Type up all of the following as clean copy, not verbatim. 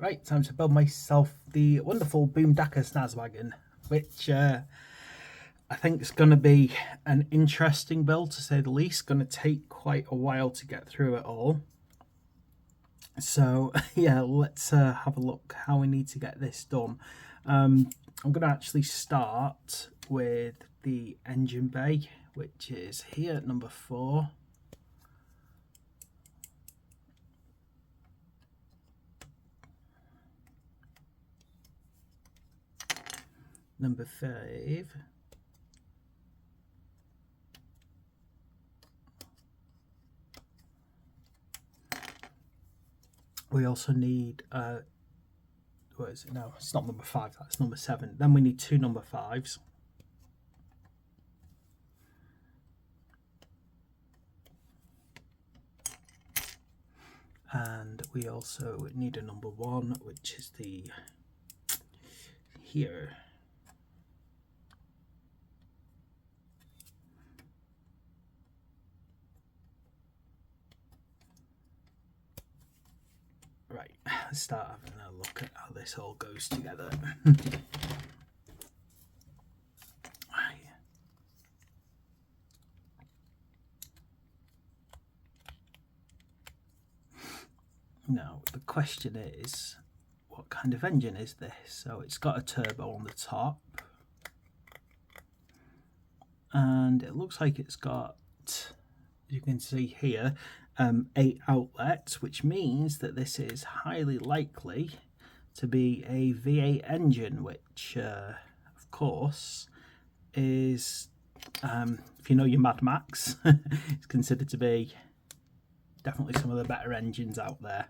Right, time to build myself the wonderful Boomdakka Snazzwagon, which I think is going to be an interesting build, to say the least. Going to take quite a while to get through it all. So yeah, let's have a look how we need to get this done. I'm going to actually start with the engine bay, which is here at number 4. Number 5. We also need, what is it? No, it's not number 5, that's number 7. Then we need 2 number 5s. And we also need a number 1, which is the here. Right, let's start having a look at how this all goes together. Now, the question is, what kind of engine is this? So it's got a turbo on the top. And it looks like it's got, as you can see here, 8 outlets, which means that this is highly likely to be a V8 engine, which, of course, is, if you know your Mad Max, it's considered to be definitely some of the better engines out there.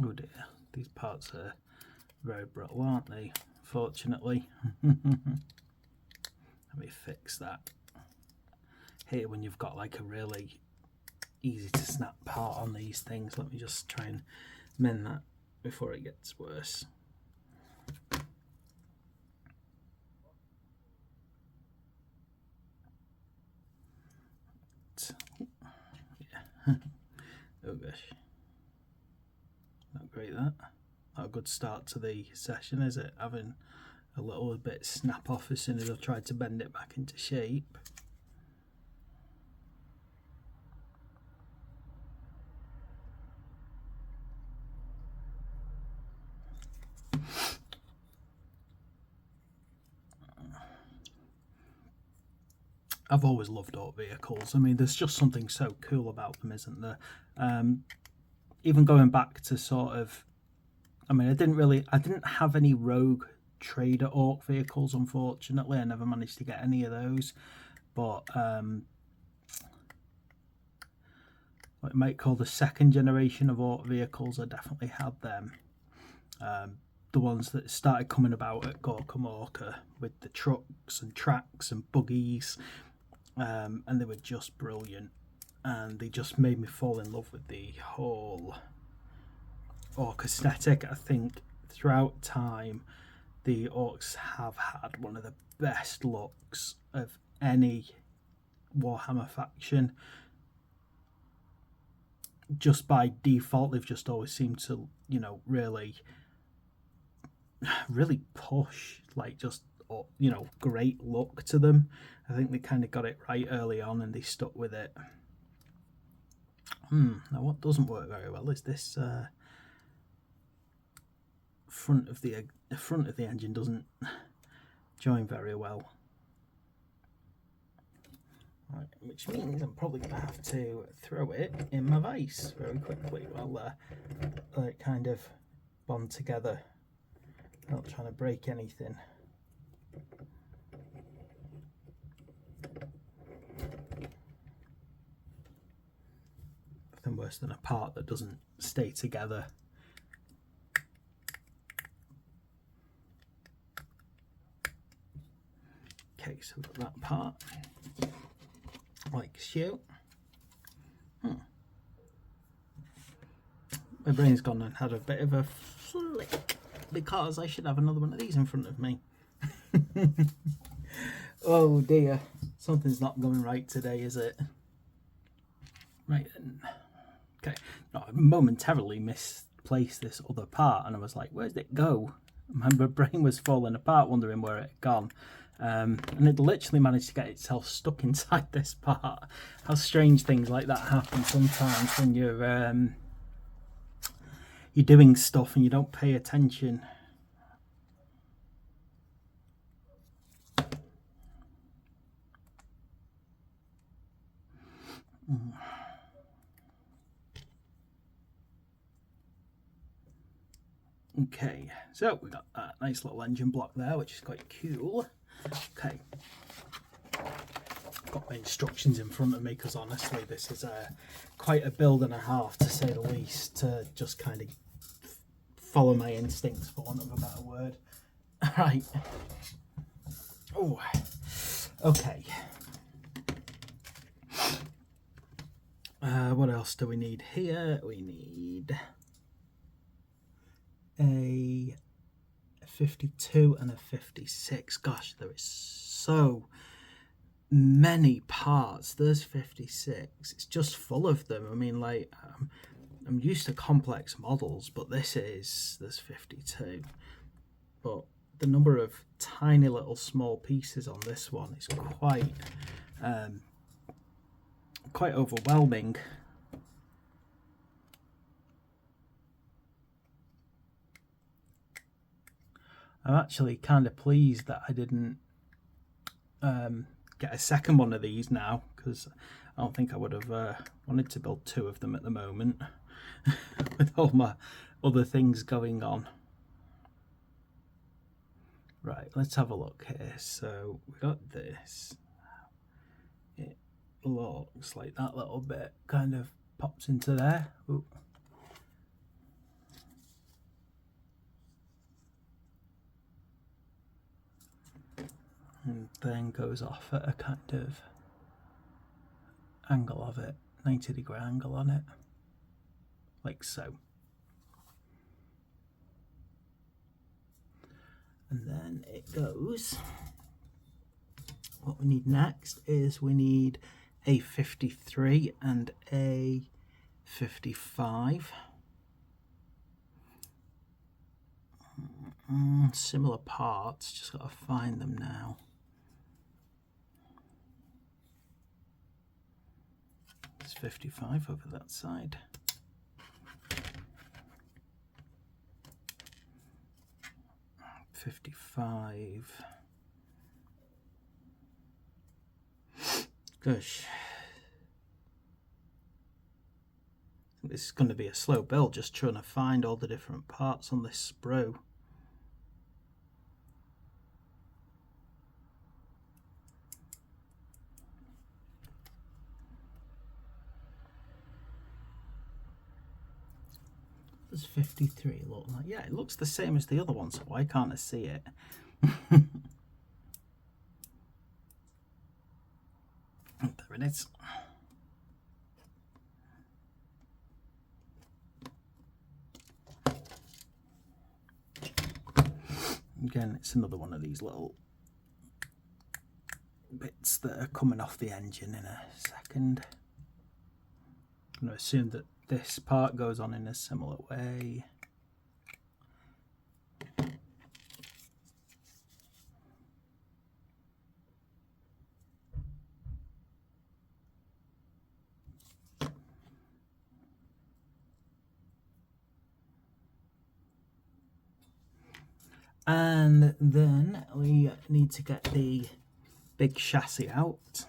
Oh dear, these parts are very brittle, aren't they? Fortunately. Let me fix that. Here, when you've got like a really easy to snap part on these things, let me just try and mend that before it gets worse. Yeah. Oh gosh. Not great, that. Not a good start to the session, is it? Having a little bit snap off as soon as I've tried to bend it back into shape. I've always loved auto vehicles. I mean, there's just something so cool about them, isn't there? Even going back to sort of, I mean, I didn't have any Rogue Trader Orc vehicles, unfortunately. I never managed to get any of those. But what you might call the second generation of Orc vehicles, I definitely had them. The ones that started coming about at Gorka Morka with the trucks and tracks and buggies, and they were just brilliant, and they just made me fall in love with the whole Orc aesthetic. I think throughout time the Orcs have had one of the best looks of any Warhammer faction. Just by default, they've just always seemed to, you know, really push, like, just, you know, great look to them. I think they kind of got it right early on and they stuck with it. Now what doesn't work very well is this front of the engine doesn't join very well. Right, which means I'm probably going to have to throw it in my vise very quickly while they kind of bond together. Not trying to break anything. Nothing worse than a part that doesn't stay together. Okay, so we've got that part. Like so. My brain's gone and had a bit of a flick because I should have another one of these in front of me. Oh dear, something's not going right today, is it? Right then. Okay, no, I momentarily misplaced this other part and I was like, where did it go? My brain was falling apart wondering where it had gone. And it literally managed to get itself stuck inside this part. How strange things like that happen sometimes when you're doing stuff and you don't pay attention. Okay, so we got that nice little engine block there, which is quite cool. Okay, got my instructions in front of me because honestly this is quite a build and a half, to say the least, to just kind of follow my instincts, for want of a better word. Right. Oh, okay. What else do we need here? We need a 52 and a 56. Gosh, there is so many parts. There's 56. It's just full of them. I mean, like, I'm used to complex models, but there's 52. But the number of tiny little small pieces on this one is quite overwhelming. I'm actually kind of pleased that I didn't get a second one of these now, because I don't think I would have wanted to build two of them at the moment with all my other things going on. Right, let's have a look here. So we got this. It looks like that little bit kind of pops into there. Ooh. And then goes off at a kind of angle of it, 90-degree angle on it, like so. And then it goes. What we need next is we need a 53 and a 55. Similar parts, just got to find them now. There's 55 over that side. $55. Gosh. This is going to be a slow build, just trying to find all the different parts on this sprue. Does 53 look like? Yeah, it looks the same as the other one, so why can't I see it? There it is. Again, it's another one of these little bits that are coming off the engine in a second. I'm going to assume that this part goes on in a similar way. And then we need to get the big chassis out.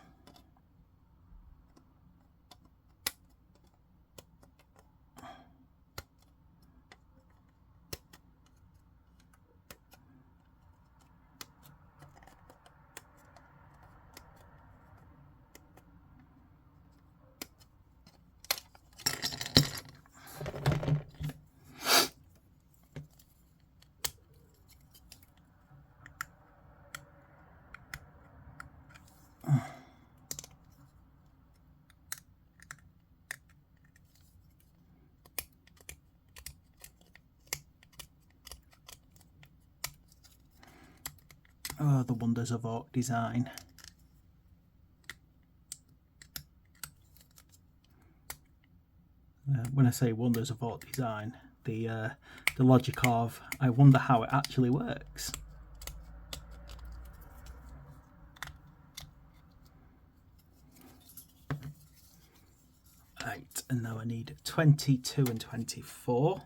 Oh, the wonders of Orc design. When I say wonders of Orc design, the logic of, I wonder how it actually works. Right, and now I need 22 and 24.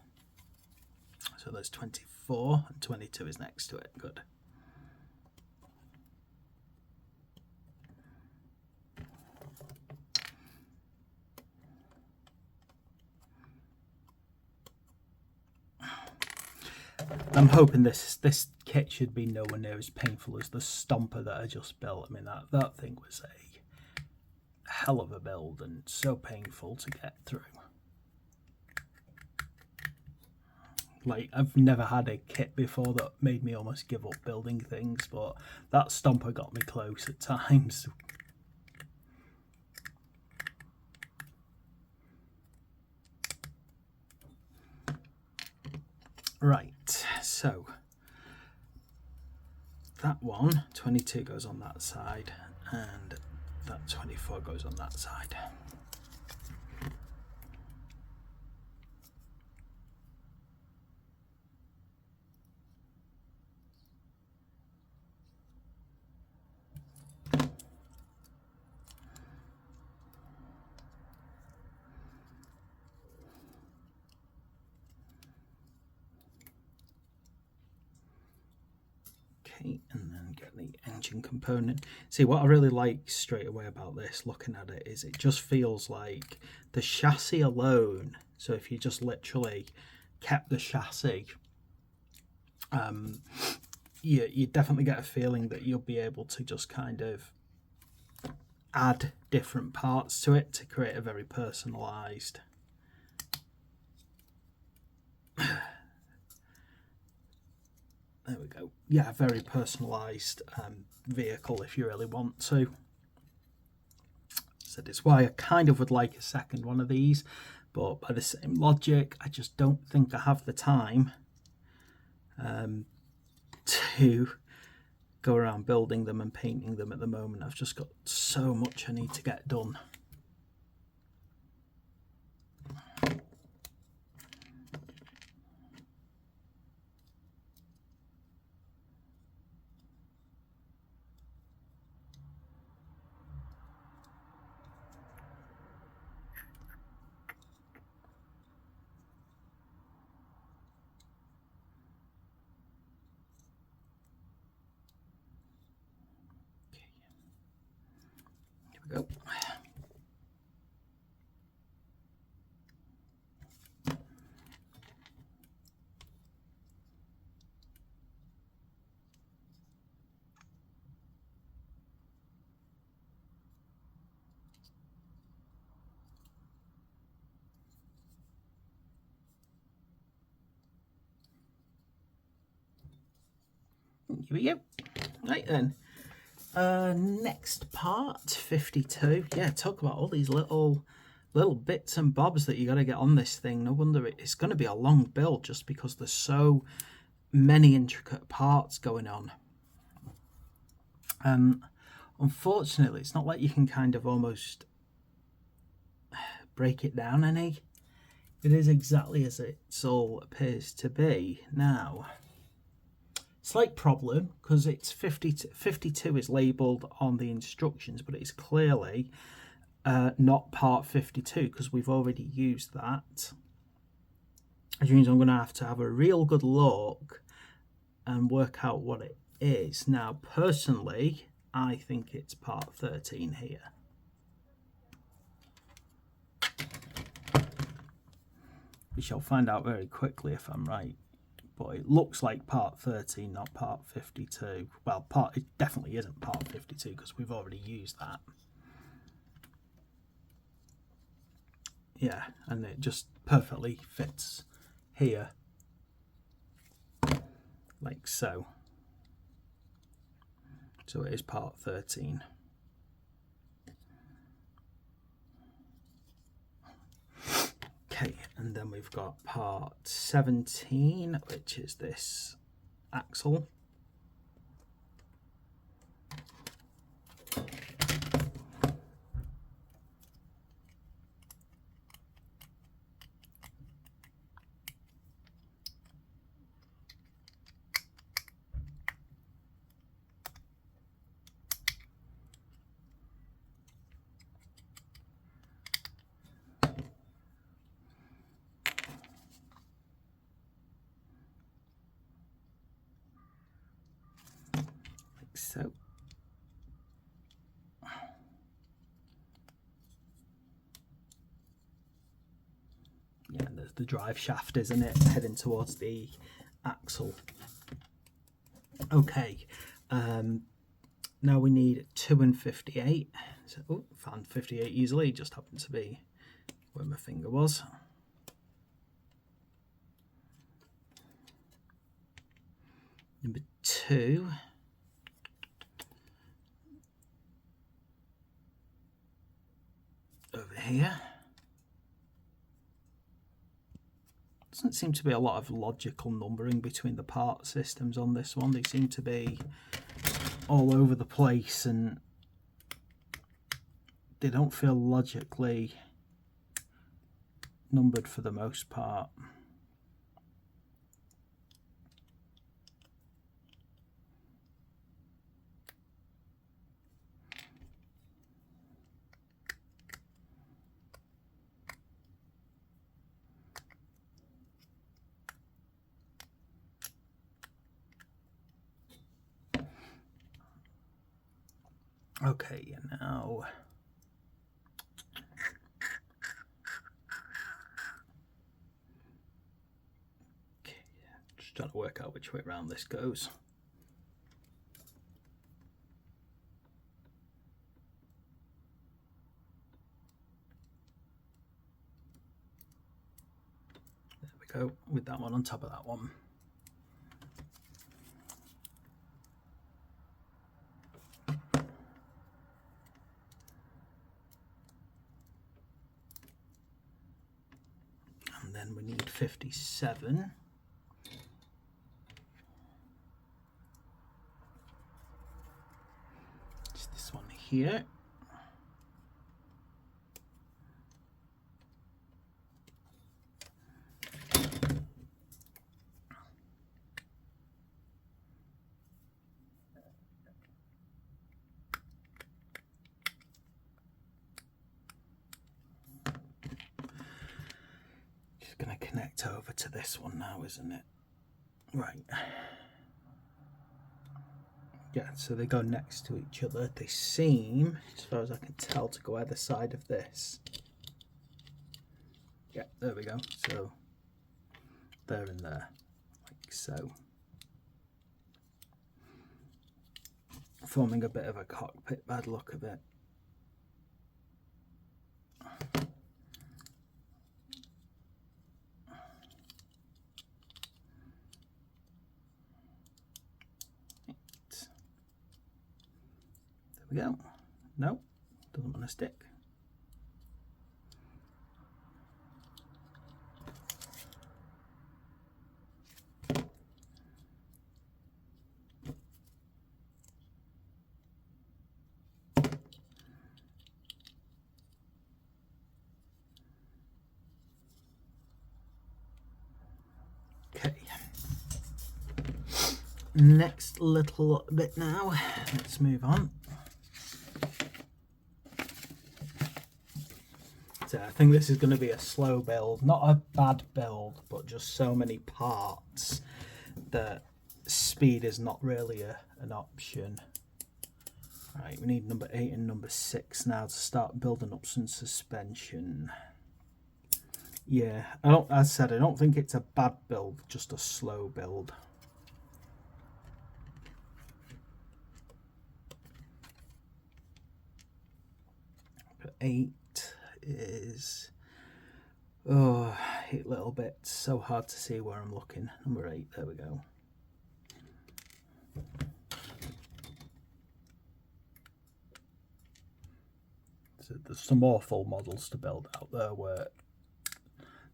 So there's 24 and 22 is next to it. Good. I'm hoping this kit should be nowhere near as painful as the Stomper that I just built. I mean, that thing was a hell of a build and so painful to get through. Like, I've never had a kit before that made me almost give up building things, but that Stomper got me close at times. Right, so that one, 22 goes on that side, and that 24 goes on that side. And then get the engine component. See, what I really like straight away about this, looking at it, is it just feels like the chassis alone. So if you just literally kept the chassis, you definitely get a feeling that you'll be able to just kind of add different parts to it to create a very personalized there we go. Yeah, very personalised vehicle if you really want to. So that's why I kind of would like a second one of these, but by the same logic, I just don't think I have the time to go around building them and painting them at the moment. I've just got so much I need to get done. Go. Here we go. Right then. Next part, 52. Yeah, talk about all these little bits and bobs that you got to get on this thing. No wonder it's going to be a long build just because there's so many intricate parts going on. Unfortunately, it's not like you can kind of almost break it down any. It is exactly as it all appears to be now. Slight problem because it's 52 is labelled on the instructions, but it's clearly not part 52 because we've already used that. Which means I'm going to have a real good look and work out what it is. Now, personally, I think it's part 13 here. We shall find out very quickly if I'm right. But it looks like part 13, not part 52. Well, it definitely isn't part 52 because we've already used that. Yeah, and it just perfectly fits here, like so. So it is part 13. Okay, and then we've got part 17, which is this axle. so. Yeah, there's the drive shaft, isn't it, heading towards the axle. Okay, now we need 2 and 58. So, oh, found 58 easily, just happened to be where my finger was. Number 2. Over here. Doesn't seem to be a lot of logical numbering between the part systems on this one. They seem to be all over the place and they don't feel logically numbered for the most part. Okay, now just trying to work out which way around this goes. There we go, with that one on top of that one. And then we need 57. It's this one here. Going to connect over to this one now, isn't it? Right. Yeah, so they go next to each other. They seem, as far as I can tell, to go either side of this. Yeah, there we go. So there and there, like so. Forming a bit of a cockpit bad look of it. We go. No, doesn't want to stick. Okay. Next little bit now. Let's move on. So I think this is going to be a slow build, not a bad build, but just so many parts that speed is not really an option. Right, we need number 8 and number 6 now to start building up some suspension. Yeah, as I said, I don't think it's a bad build, just a slow build. But 8 is, oh, a little bit so hard to see where I'm looking. Number 8, there we go. So there's some awful models to build out there where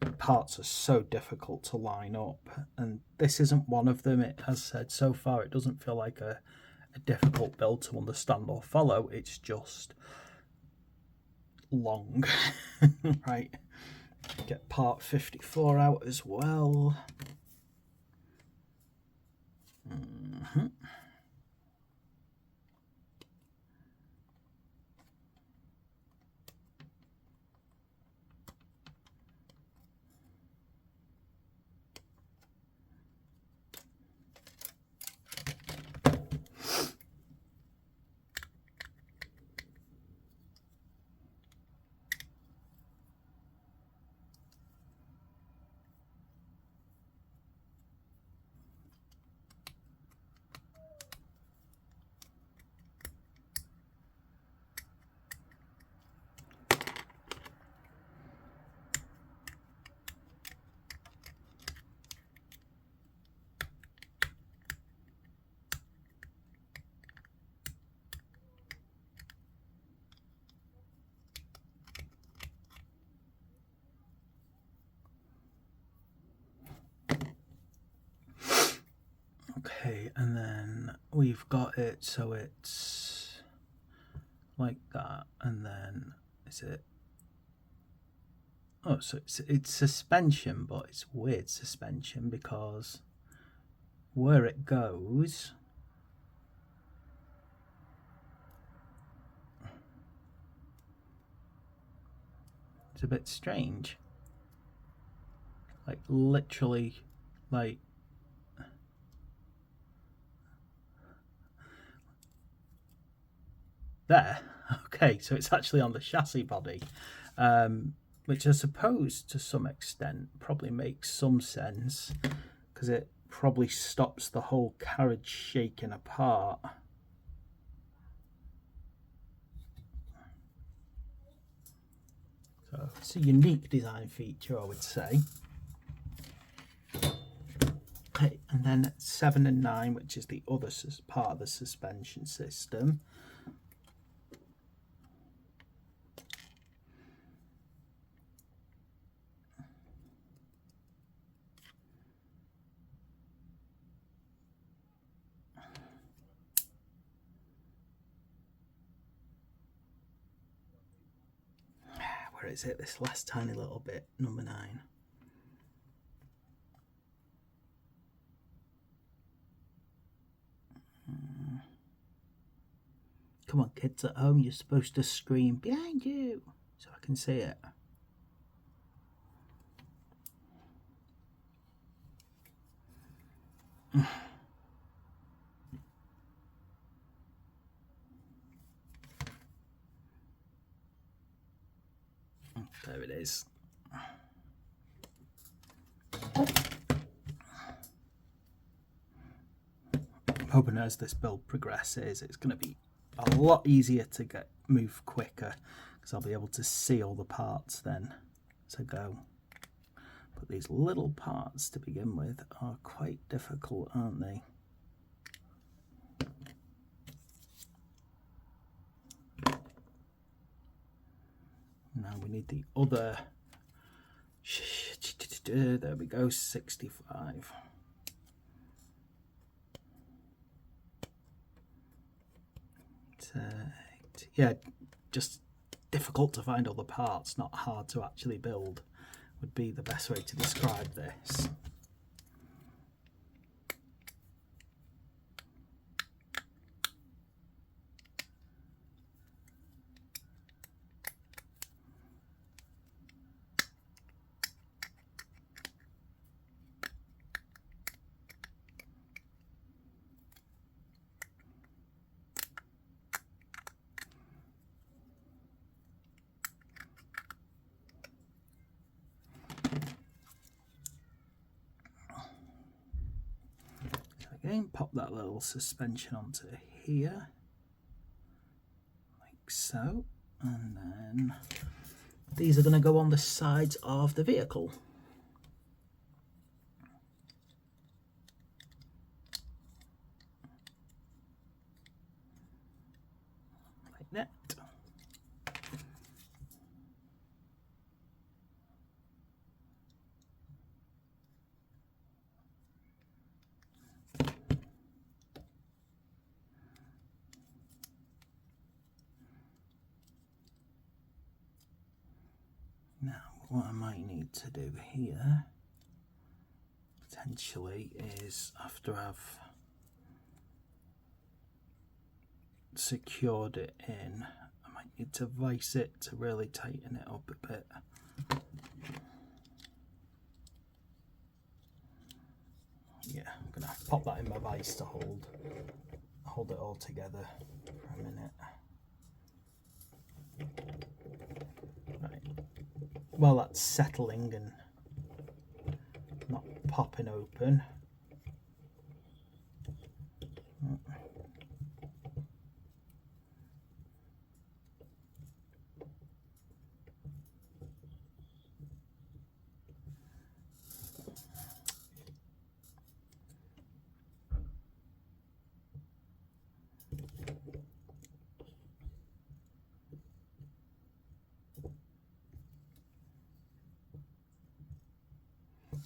the parts are so difficult to line up, and this isn't one of them. It has said so far it doesn't feel like a difficult build to understand or follow. It's just long. Right, get part 54 out as well. Okay, and then we've got it so it's like that, and then is it? Oh, so it's suspension, but it's weird suspension because where it goes, it's a bit strange. Like literally, like there. Okay, so it's actually on the chassis body, which I suppose to some extent probably makes some sense because it probably stops the whole carriage shaking apart. So it's a unique design feature, I would say. Okay, and then 7 and 9, which is the other part of the suspension system. Where is it? This last tiny little bit, number 9. Come on, kids at home, you're supposed to scream behind you so I can see it. There it is. I'm hoping as this build progresses, it's going to be a lot easier to move quicker because I'll be able to see all the parts then as I go. But these little parts to begin with are quite difficult, aren't they? Now we need the other. There we go, 65. Yeah, just difficult to find all the parts, not hard to actually build, would be the best way to describe this. Again, pop that little suspension onto here, like so, and then these are going to go on the sides of the vehicle. Like that. Now, what I might need to do here, potentially, is after I've secured it in, I might need to vise it to really tighten it up a bit. Yeah, I'm going to pop that in my vise to hold it all together for a minute. Right. While that's settling and not popping open,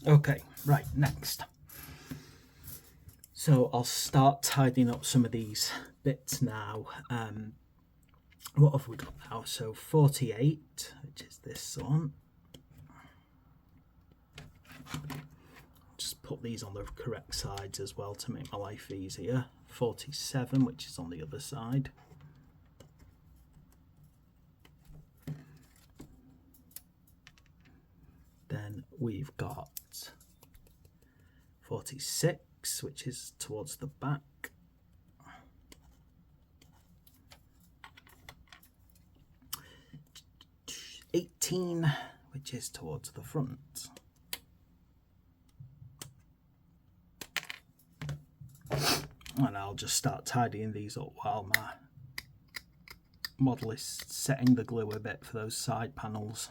okay, right, next. So I'll start tidying up some of these bits now. What have we got now? So 48, which is this one. Just put these on the correct sides as well to make my life easier. 47, which is on the other side. Then we've got 46, which is towards the back. 18, which is towards the front. And I'll just start tidying these up while my model is setting the glue a bit for those side panels.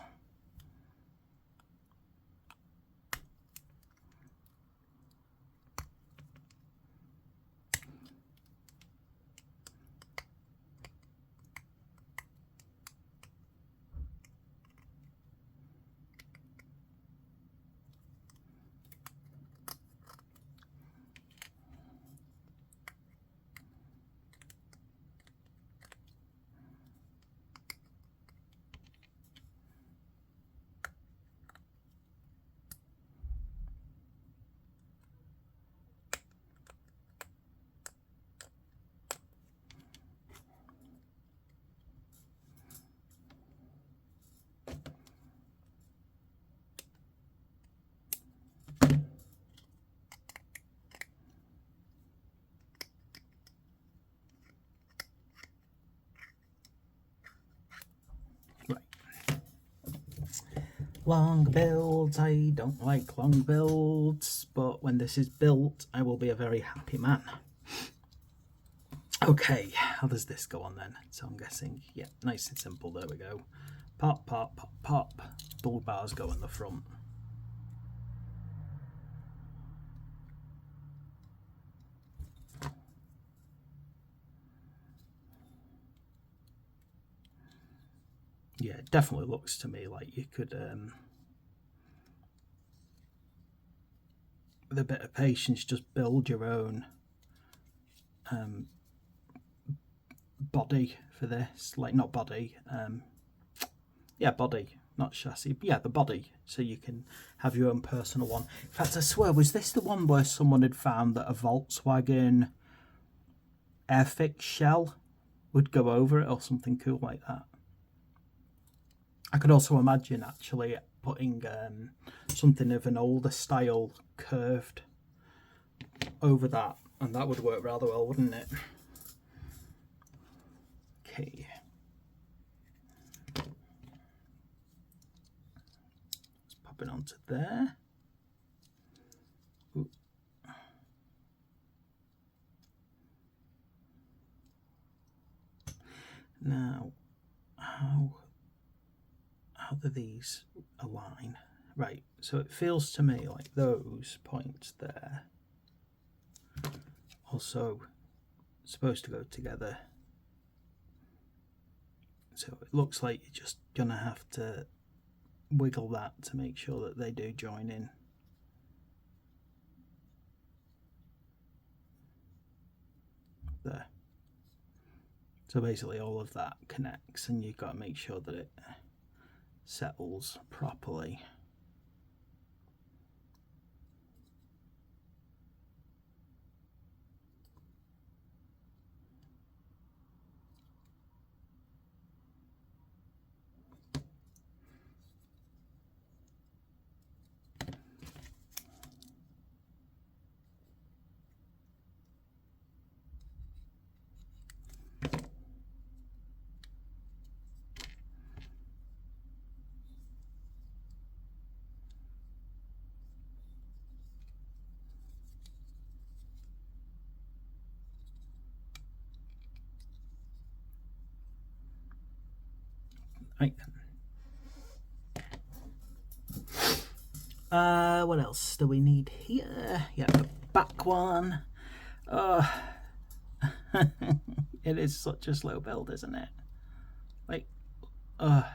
Long builds, I don't like long builds, but when this is built, I will be a very happy man. Okay, how does this go on then? So I'm guessing, yeah, nice and simple, there we go. Pop, pop, pop, pop, bull bars go in the front. Yeah, it definitely looks to me like you could, with a bit of patience, just build your own body for this. Like, not body, yeah, body, not chassis, but yeah, the body, so you can have your own personal one. In fact, I swear, was this the one where someone had found that a Volkswagen Airfix shell would go over it or something cool like that? I could also imagine actually putting something of an older style curved over that, and that would work rather well, wouldn't it? Okay. Let's pop it onto there. Ooh. Now, how do these align? Right, so it feels to me like those points there also supposed to go together. So it looks like you're just gonna have to wiggle that to make sure that they do join in. There. So basically all of that connects, and you've got to make sure that it settles properly. Right. What else do we need here? Yeah, the back one. It is such a slow build, isn't it? Like, I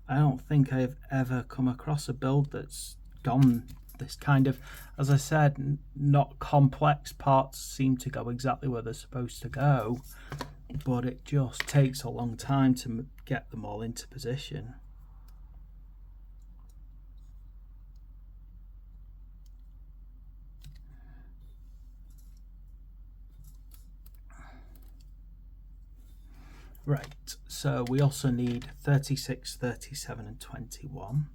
don't think I've ever come across a build that's gone this kind of, as I said, not complex parts seem to go exactly where they're supposed to go, but it just takes a long time to get them all into position. Right, so we also need 36, 37 and 21.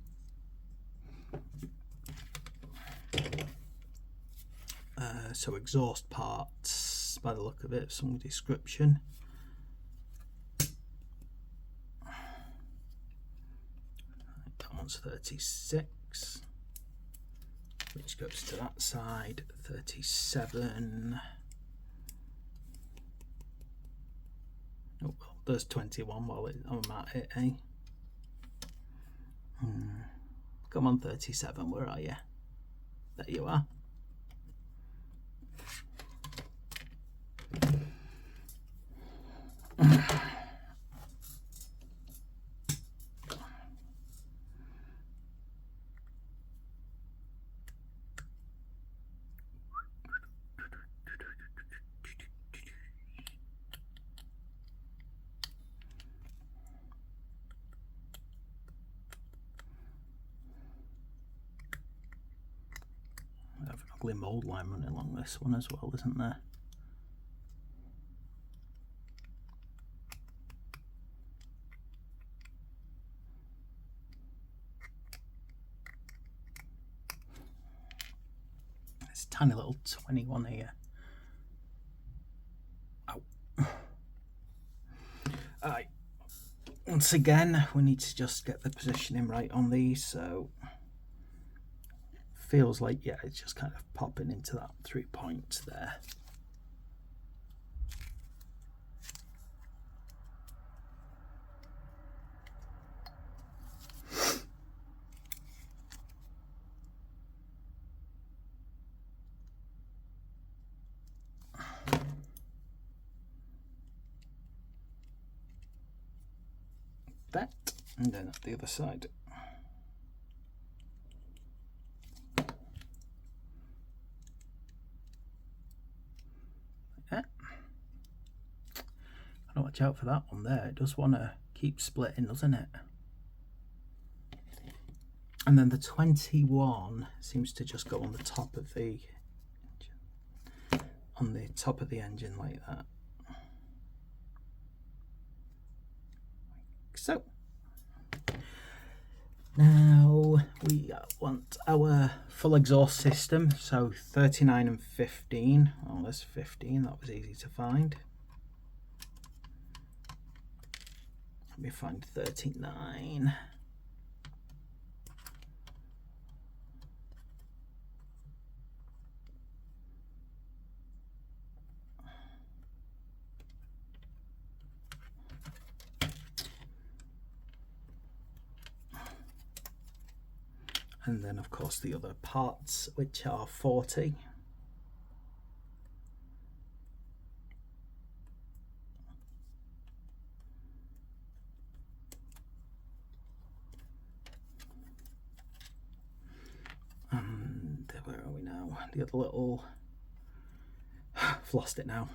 So exhaust parts, by the look of it, some description. That one's 36, which goes to that side, 37. Oh, well, there's 21 while I'm at it, eh? Come on, 37, where are you? There you are. I have an ugly mould line running along this one as well, isn't there? This tiny little 21 here. Ow. Alright. Once again, we need to just get the positioning right on these, so feels like, yeah, it's just kind of popping into that 3 points there. That, and then at the other side. Yeah. Gotta watch out for that one there. It does want to keep splitting, doesn't it? And then the 21 seems to just go on the top of the engine like that. So now we want our full exhaust system, so 39 and 15. Oh, there's 15, that was easy to find. Let me find 39. And then of course the other parts, which are 40. And where are we now? The other little, I've lost it now.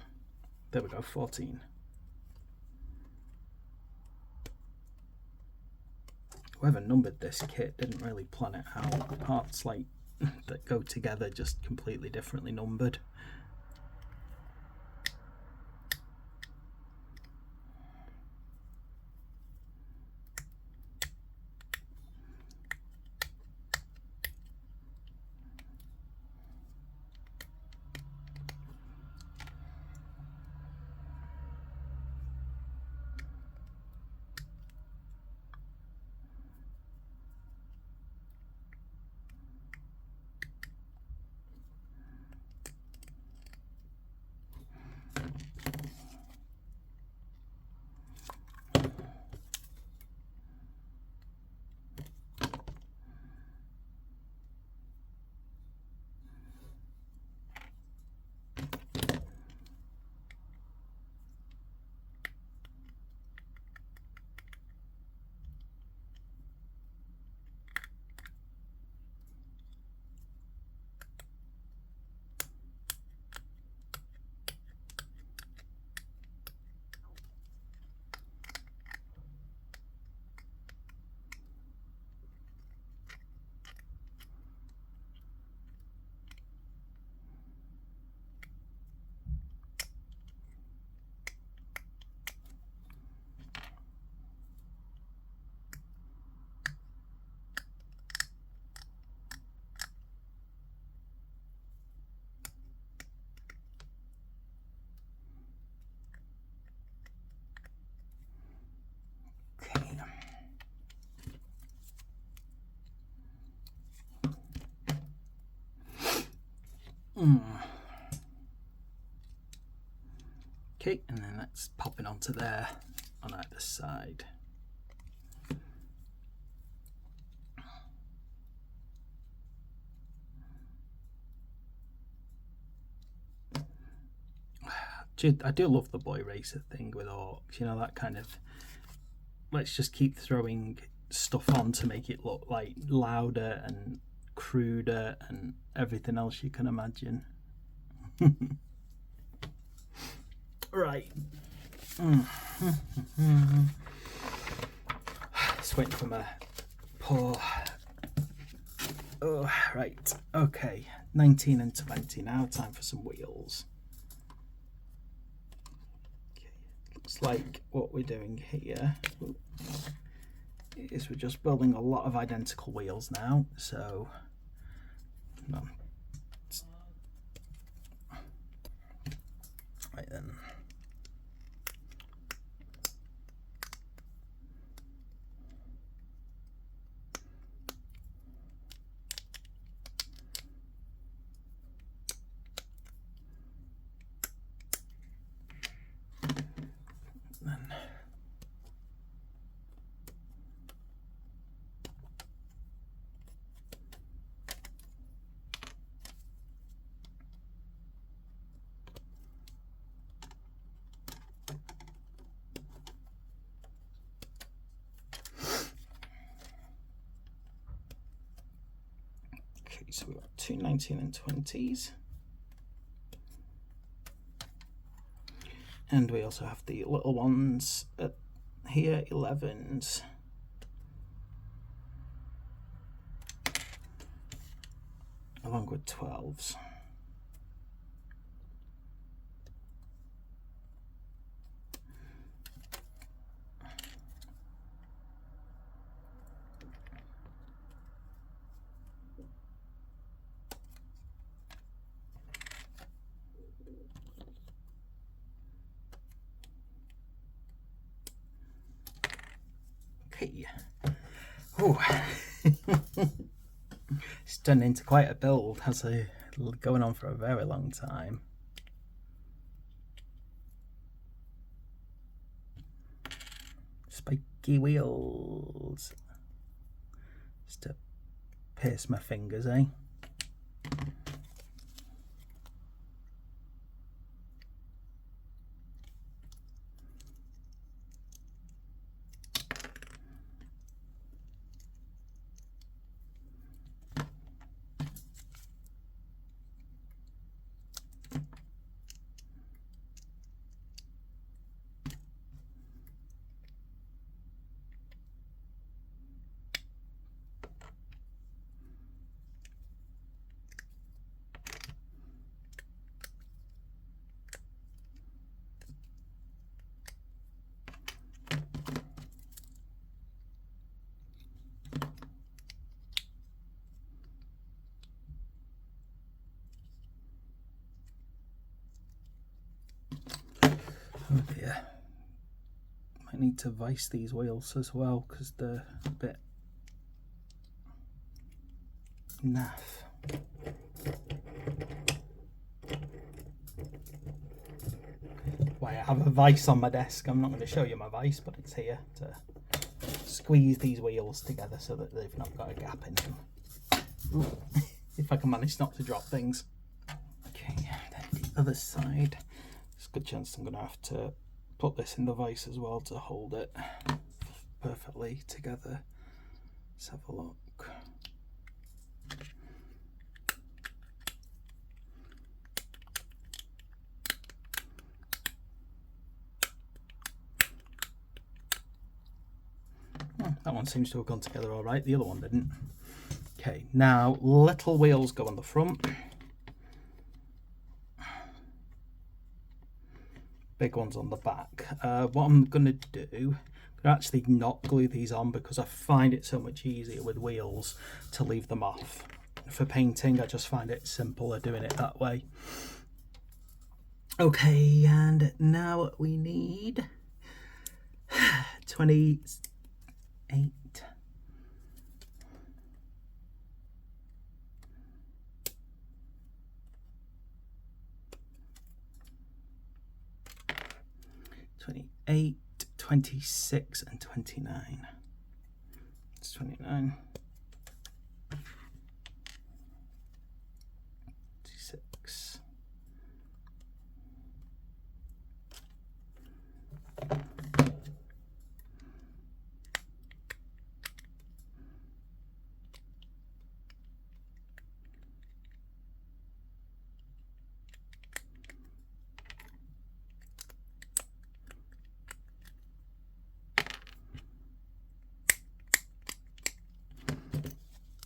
There we go, 14. Whoever numbered this kit didn't really plan it out. Parts like that go together just completely differently numbered. Okay, and then let's pop it onto there on either side. I do love the boy racer thing with orcs, you know, that kind of, let's just keep throwing stuff on to make it look like louder and cruder and everything else you can imagine. Right. Just waiting for my pour. Oh, right. Okay. 19 and 20 now. Time for some wheels. Okay. Looks like what we're doing here is we're just building a lot of identical wheels now. So, right then. So we've got two 19 and 20s. And we also have the little ones here, 11s. Along with 12s. Okay. Oh, it's turned into quite a build. Has going on for a very long time. Spiky wheels. Just to pierce my fingers, eh? Oh dear. Might need to vice these wheels as well because they're a bit naff. Why, I have a vice on my desk. I'm not going to show you my vice, but it's here to squeeze these wheels together so that they've not got a gap in them. Ooh. If I can manage not to drop things. Okay, then the other side. There's a good chance I'm going to have to put this in the vise as well to hold it perfectly together. Let's have a look. That one seems to have gone together all right. The other one didn't. Okay, now little wheels go on the front. Big ones on the back. What I'm going to do, I'm actually not glue these on because I find it so much easier with wheels to leave them off. For painting, I just find it simpler doing it that way. Okay, and now we need 28. 8, 26 and 29. It's 29. 26.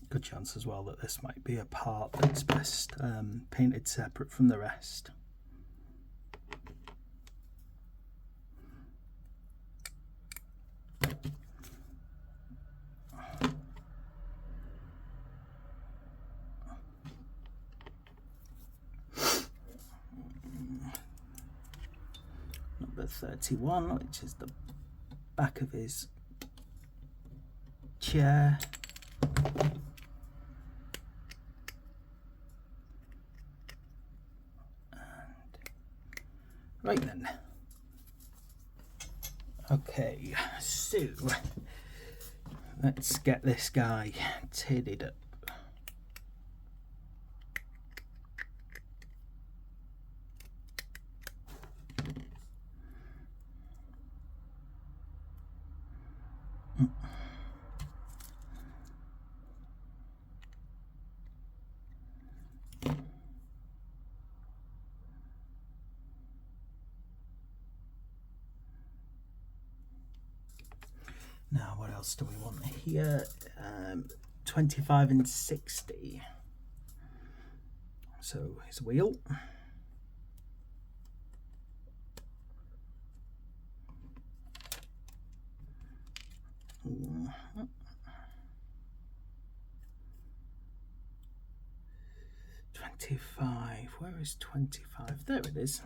Good chance as well that this might be a part that's best painted separate from the rest. Number 31, which is the back of his chair. Right then. Okay, so let's get this guy tidied up. Now, what else do we want here? 25 and 60. So his wheel. Mm-hmm. 25. Where is 25? There it is.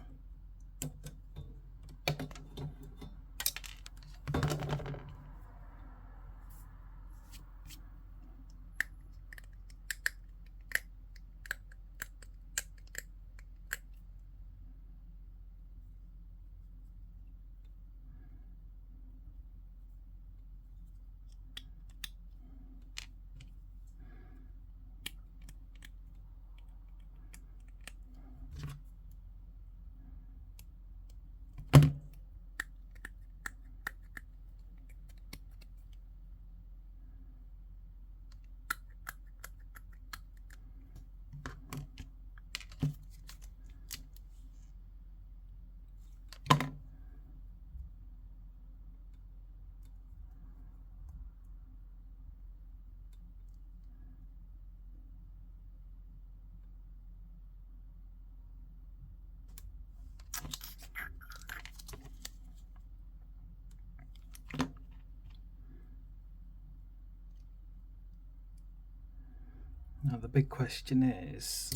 Now the big question is,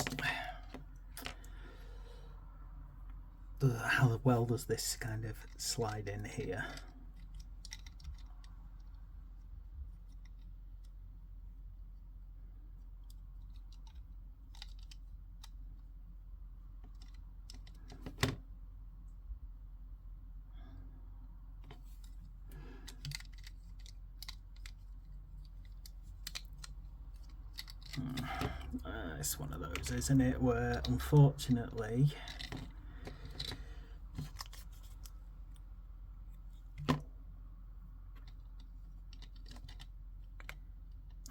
how well does this kind of slide in here? It's one of those, isn't it, where unfortunately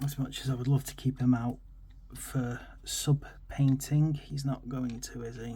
as much as I would love to keep him out for sub painting, he's not going to, is he?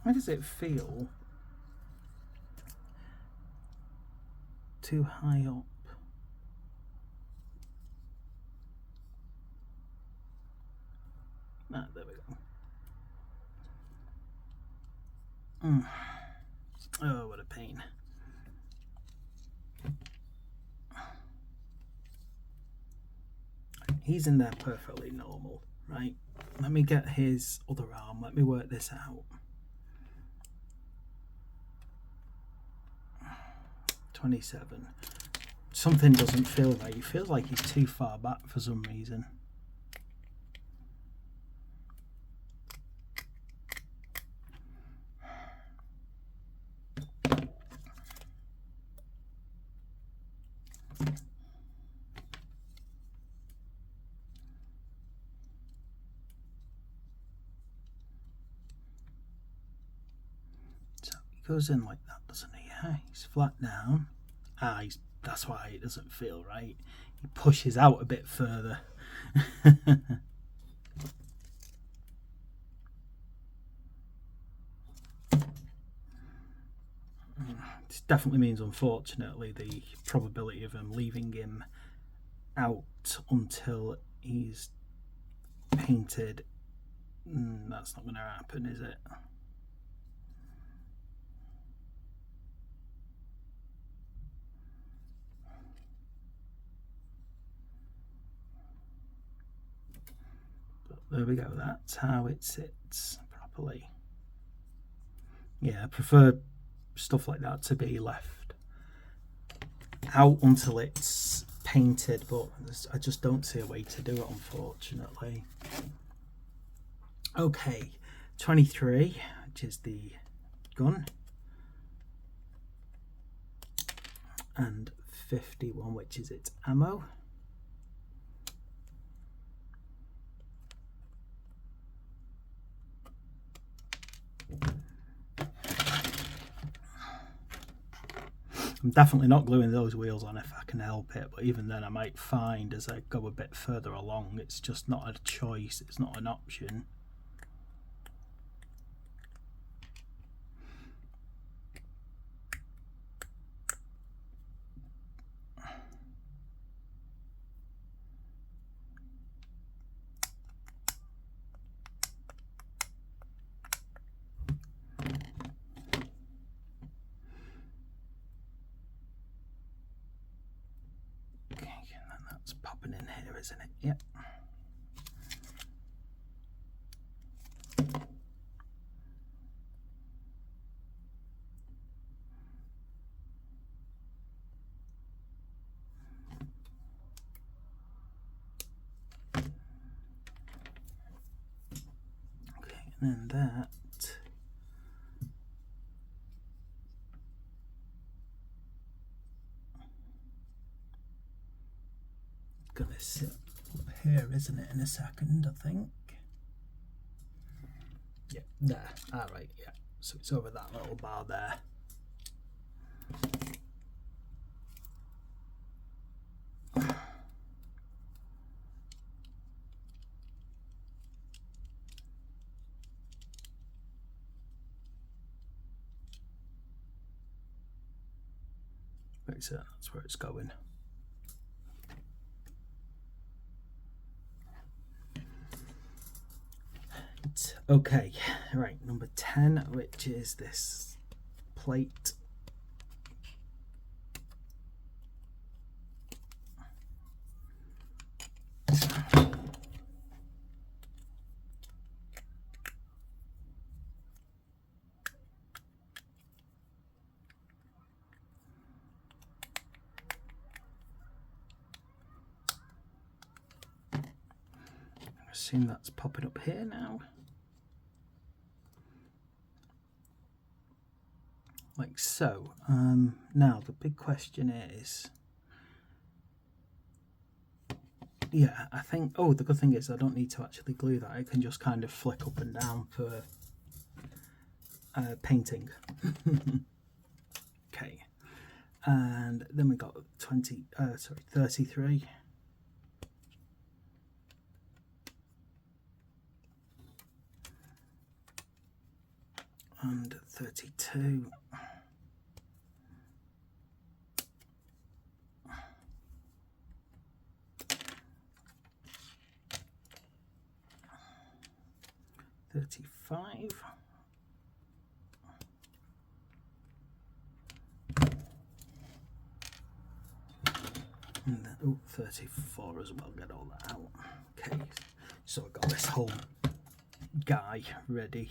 Why does it feel too high up? Ah, there we go. Oh, what a pain. He's in there perfectly normal, right? Let me get his other arm. Let me work this out. 27. Something doesn't feel right. He feels like he's too far back for some reason. So he goes in like that, doesn't he? Yeah, he's flat down. That's why it doesn't feel right. He pushes out a bit further. This definitely means, unfortunately, the probability of him leaving him out until he's painted, that's not going to happen, is it? But there we go, that's how it sits properly. Yeah, I prefer stuff like that to be left out until it's painted, but I just don't see a way to do it, unfortunately. Okay, 23, which is the gun, and 51, which is its ammo. I'm definitely not gluing those wheels on if I can help it, but even then I might find as I go a bit further along it's just not a choice, it's not an option. That's popping in here, isn't it? Yep. Okay, and then that gonna sit up here, isn't it, in a second, I think. Yeah, there. Alright, yeah. So it's over that little bar there. Right, so that's where it's going. Okay, right, number 10, which is this plate. I assume that's popping up here now. Like so. Now the big question is, yeah, I think, oh, the good thing is I don't need to actually glue that. I can just kind of flick up and down for painting. Okay, and then we got 33. and 32. $35. And then, oh, 34 as well, get all that out. Okay, so I've got this whole guy ready.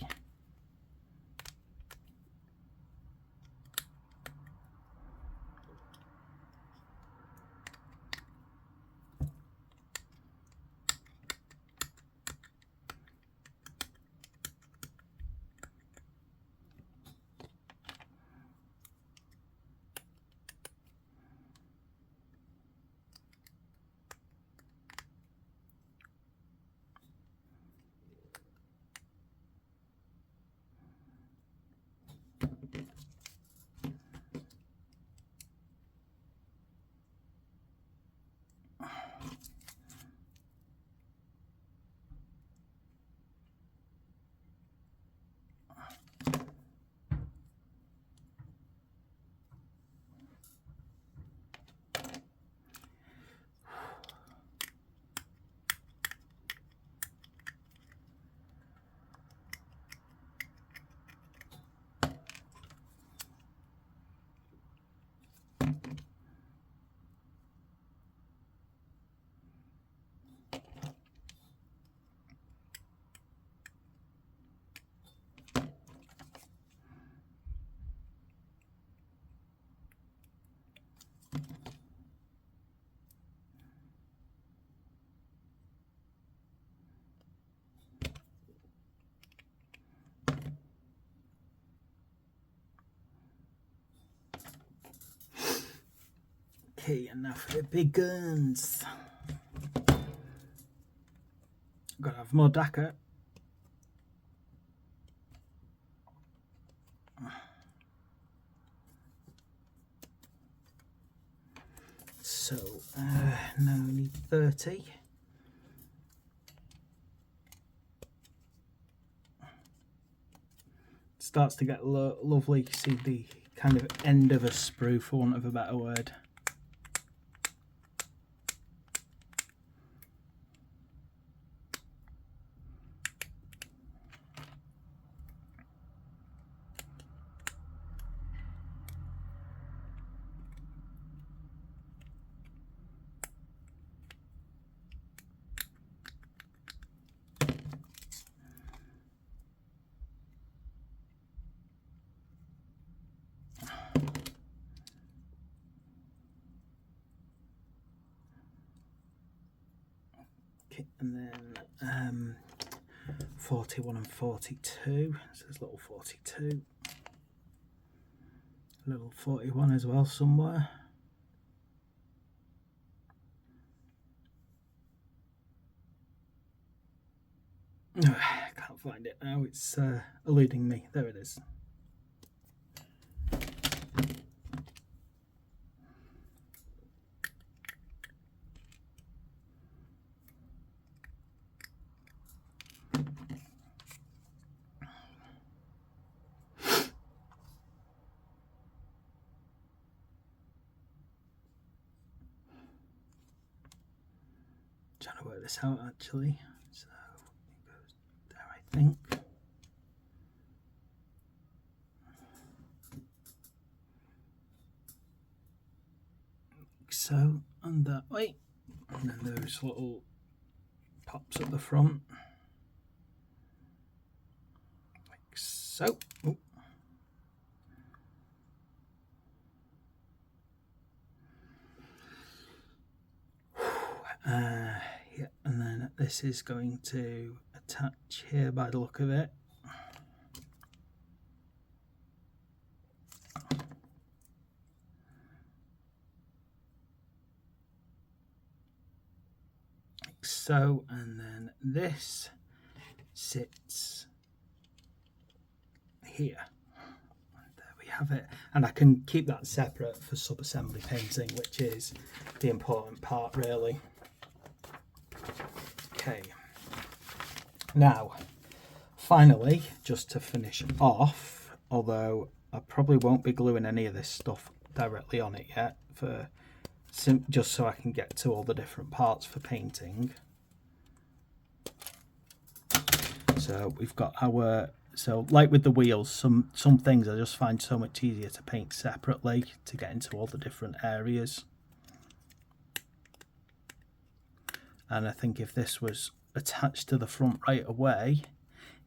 Okay, and now for the big guns. Gotta have more Dakka. So, now we need 30. Starts to get lovely. You see the kind of end of a sprue, for want of a better word. Okay, and then 41 and 42. So there's little 42. Little 41 as well somewhere. I can't find it now, it's eluding me. There it is. Trying to work this out actually. So it goes there, I think. Like so, and that way. And then those little pops at the front. Like so. Ooh. Yeah, and then this is going to attach here by the look of it. Like so, and then this sits here. And there we have it. And I can keep that separate for sub-assembly painting, which is the important part really. Okay, now finally, just to finish off, although I probably won't be gluing any of this stuff directly on it yet, just so I can get to all the different parts for painting. So we've got our, so like with the wheels, some things I just find so much easier to paint separately to get into all the different areas. And I think if this was attached to the front right away,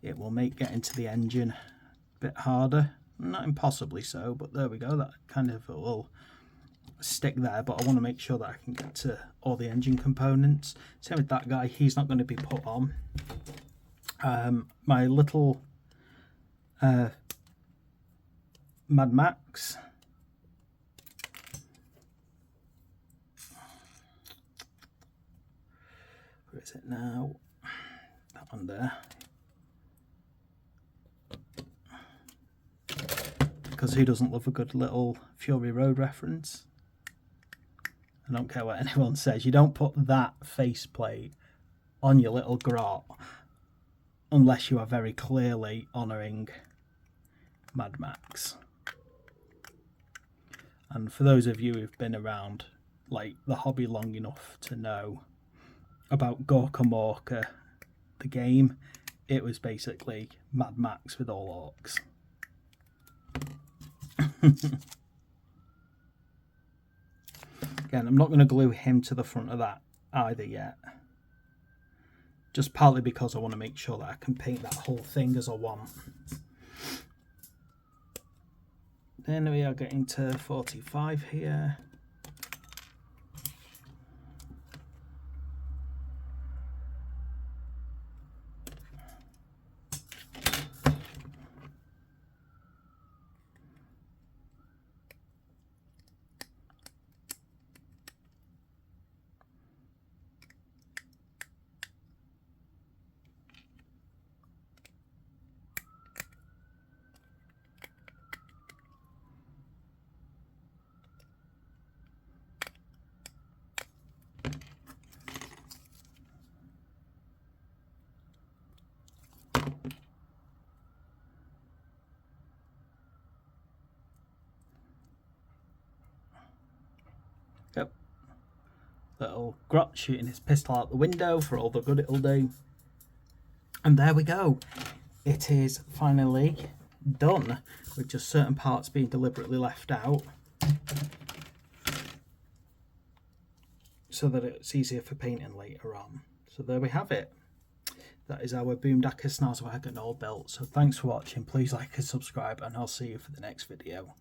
it will make getting to the engine a bit harder. Not impossibly so, but there we go, that kind of will stick there, but I want to make sure that I can get to all the engine components. Same with that guy, he's not going to be put on. My little Mad Max, where is it now? That one there. Because who doesn't love a good little Fury Road reference? I don't care what anyone says, you don't put that faceplate on your little grot unless you are very clearly honouring Mad Max. And for those of you who've been around like the hobby long enough to know about Gorka Morka, the game, it was basically Mad Max with all orcs. Again, I'm not going to glue him to the front of that either yet. Just partly because I want to make sure that I can paint that whole thing as I want. Then we are getting to 45 here. Yep. Little Grot shooting his pistol out the window for all the good it'll do. And there we go. It is finally done, with just certain parts being deliberately left out so that it's easier for painting later on. So there we have it. That is our Boomdakka Snazzwagon all built. So thanks for watching. Please like and subscribe, and I'll see you for the next video.